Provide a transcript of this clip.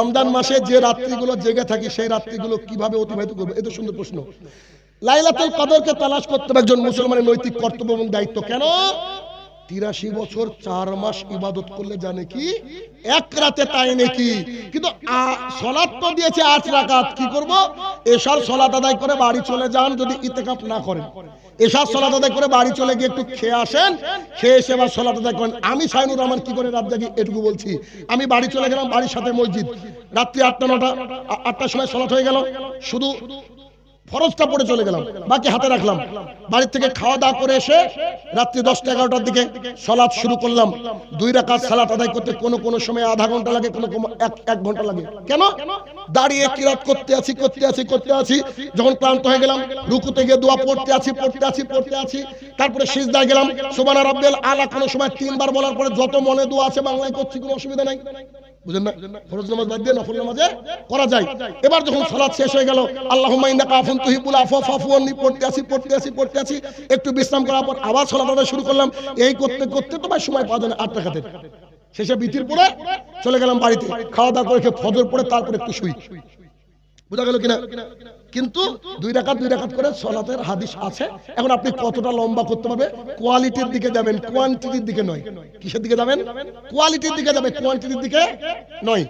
রমজান মাসে যে রাত্রিগুলো জেগে থাকি সেই রাত্রিগুলো কিভাবে অতিবাহিত করব? এত সুন্দর প্রশ্ন। লাইলাতুল কদরকে তালাশ করতে হবে একজন মুসলমানের নৈতিক কর্তব্য এবং দায়িত্ব। কেন? 83 বছর 4 মাস ইবাদত করলে জানে কি এক রাতে তাই নাকি। কিন্তু সালাত তো দিয়েছে 8 রাকাত, কি করব? এশার সালাত আদায় করে বাড়ি চলে যান যদি ইতিকাফ না করেন। এশার সালাত আদায় করে বাড়ি চলে গিয়ে একটু খেয়ে আসেন, খেয়ে এসে আবার সালাত আদায় করেন। আমি শাইনুর রহমান কি করে রাত জাগি এটুকু বলছি। আমি বাড়ি চলে গেলাম, বাড়ির সাথে মসজিদ, রাত্রি 8টার সময় সালাত হয়ে গেল, শুধু ফরজটা পড়ে চলে গেলাম, বাকি হাতে রাখলাম। বাড়ি থেকে খাওয়া দাওয়া করে এসে রাত্রি 10টা-11টার দিকে সালাত শুরু করলাম। 2 রাকাত সালাত আদায় করতে কোনো সময় আধা ঘন্টা লাগে, কোনো 1 ঘন্টা লাগে। কেন? দাঁড়িয়ে কিরাত করতে আছি। যখন ক্লান্ত হয়ে গেলাম রুকুতে গিয়ে দোয়া পড়তে আছি। তারপরে সিজদায় গেলাম, সুবহান রাব্বিয়াল আলা কোনো সময় 3 বার বলার পরে যত মনে দোয়া আছে বাংলায় করছি, কোনো অসুবিধা নাই। বুঝেন না? ফরজ নামাজ বাদ দিয়ে নফল নামাজে করা যায়। এবার যখন সালাত শেষ হয়ে গেল, আল্লাহুম্মা ইন্নাকা আফুন তুহিব্বুল আফওয়া ফাফু আননি পড়তে আছি। একটু বিশ্রাম করার পর আবার সালাত আদায় শুরু করলাম। এই করতে তো ভাই সময় পাওয়া যায় না 8 রাকাতের। শেষে বিতির পড়ে চলে গেলাম বাড়িতে, খাওয়া দাওয়া করে ফজর পড়ে তারপর একটু শুই। বুঝা গেল কিনা? কিন্তু 2 রাকাত করে সালাতের হাদিস আছে। এখন আপনি কতটা লম্বা করতে পারবে? কোয়ালিটির দিকে যাবেন, কোয়ান্টিটির দিকে নয়। কিসের দিকে যাবেন? কোয়ালিটির দিকে যাবে, কোয়ান্টিটির দিকে নয়।